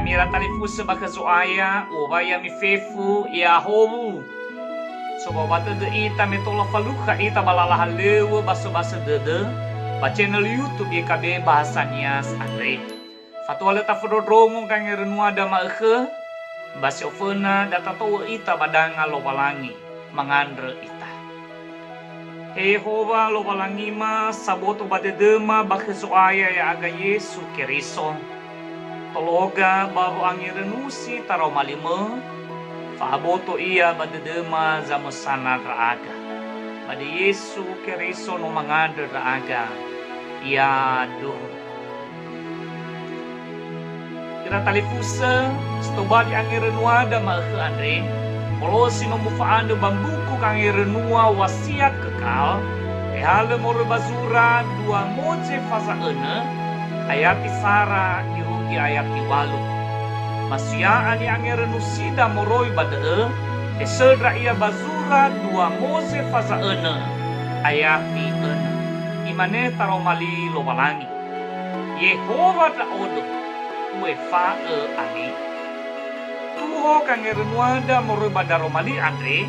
mira talifusa baka zoaya ubaya mi fefu ya homu. So bata de ita metola faluka ita balalaha lewa baso-baso dede ba channel YouTube YKB Bahasa Nias Andre. Fatwala ta fododrongo kang renua da maekhe basi ofena data towa ita badanga lobalangi mangandre ita. Jehova lobalangi ma saboto badedema baka zoaya ya aga Yesu Keriso. Tologa babo angirenusi taro malime faaboto iya badedema zamasana raaga bade Yesu Keriso no mangada raaga ya do kira talifusa stobali angirenuada maekhe andre polosi no mufaando bambuku kangirenua wasiat kekal ehale moro bazura dua moje fasa ayati Sara irugi ayati walu masyaan yang renusida moroi bade esedra ia bazura dua mose fasa ayati imane taromali lobalangi Yehova da odo uefa ani tuho kang renuada moroi badaromali andre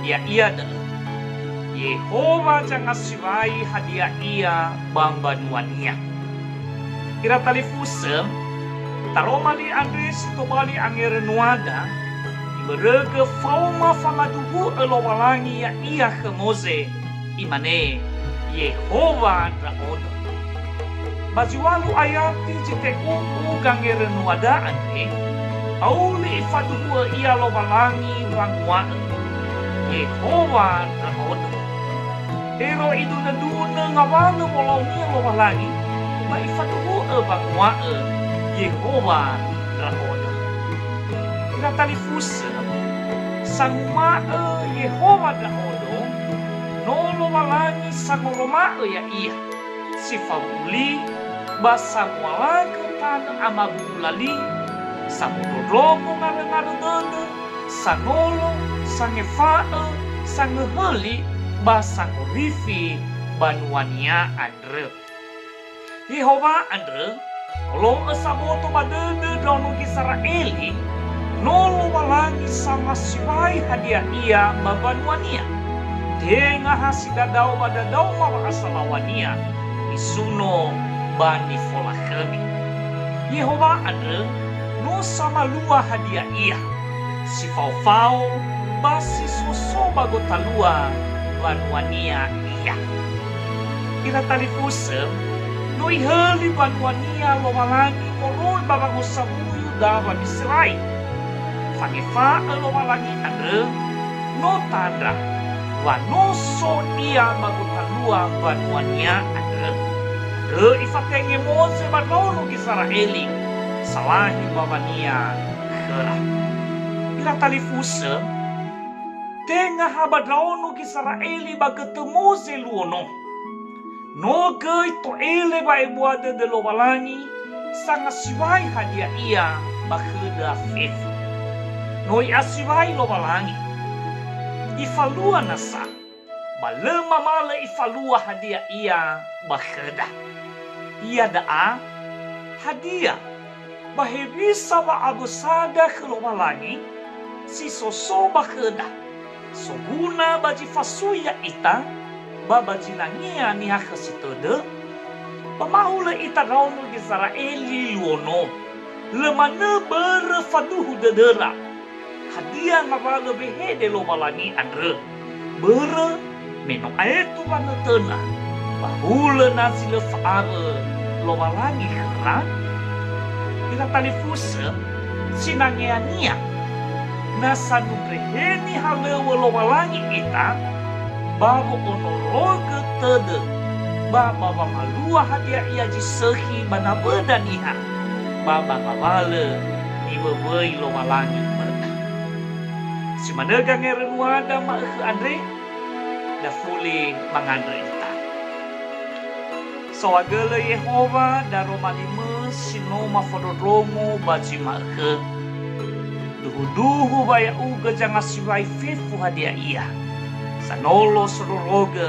ya iya de Yehova jangan siwai hadiah ia bambanuania kira talifusa taromali Andres tobali angerenuada iberege fauma famaduhu elowalangi ya iya kemoze imane Yehova raodo baziwalu ayati jite umu gangerenuada andre auli faduhu iya lowalangi wangwa Yehova raodo ero itu neduna ngawalu molongi lowalangi maifatuhu bangwa Yehova rahodo kira talifusa sangma Yehova rahodo nolo walangi sangoroma ya iya sifabuli basa walaga tanah amabulali samudodromo ngarengaru dede sanolo sangefa sangeheli basa ngorifi banuania andre Yehova andre lo esaboto badede daunu Israeli nolo walangi sama siwai hadiah ia babanuania denga hasidadau badadau mawa asalawania isuno bani fola kami Yehova andre no sama lua hadiah ia si fau basi soso bagotalua banuania iya kira talifusa Noi heli banuania lowalangi moroi babang usabuyu dawa Israel. Fangefa lowalangi ade no tanda wanoso ia bagutalua banuania ade. Ade ifatenge mose banono Israeli salahi babania kera. Ira talifusa tenga habadraono Israeli bagetemu zeluono. No gei to ele ba ebuade de lowalangi sanga siwai hadiah ia bakheda fefu. No asiwai lowalangi ifalua nasa balema mala ifalua hadiah ia bakheda. Ia daa hadiah bahebisa ba agusada ke lowalangi si soso bakheda. Soguna baji fasuya ita baba jinangia ni hakasitode pamahula ita raunu Israeli luono lemana berfaduhu dedera hadiah ngabala behede lo balangi andre bere meno aetu wana tena bahula nasi lefaare lo balangi kera ita talifusa sinangiania nasa nubreheni halewa lo balangi ita babo onologe tede baba malua hadiah ia jisehi bana bedaniha baba ngawale ibewei lo walangi mereka si manega ngerenuada maekhe andre da fuli mangandre ita sawagele Yehova daro malime sinoma fododromo baji maekhe duhu baya uga jangan siwai fefu hadiah ia sanolo sororoge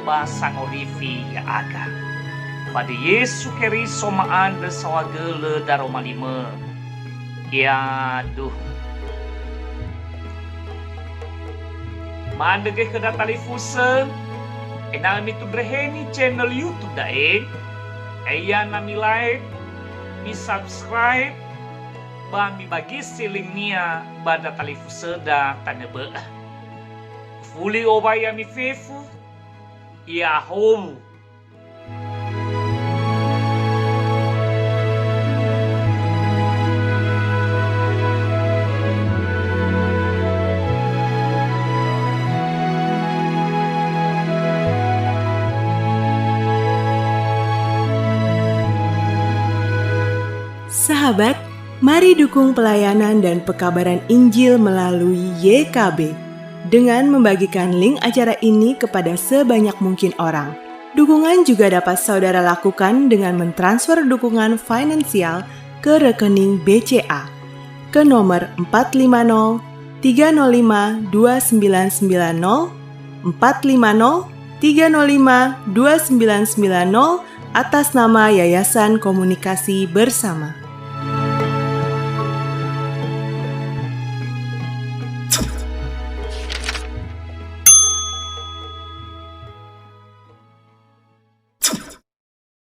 basang orifi ya aga pada Yesu Keriso maande sawagele daro malime Yaduh. Mandege kada talifusen. Nami tu breheni channel YouTube daeng. Eya nami like, mi subscribe, ba mi bagi siling nia bada talifusen da tanebe. Fuli obaya mi fefu. Yahoo. Sahabat, mari dukung pelayanan dan pekabaran Injil melalui YKB dengan membagikan link acara ini kepada sebanyak mungkin orang. Dukungan juga dapat saudara lakukan dengan mentransfer dukungan finansial ke rekening BCA ke nomor 450 305 2990 450 305 2990 atas nama Yayasan Komunikasi Bersama.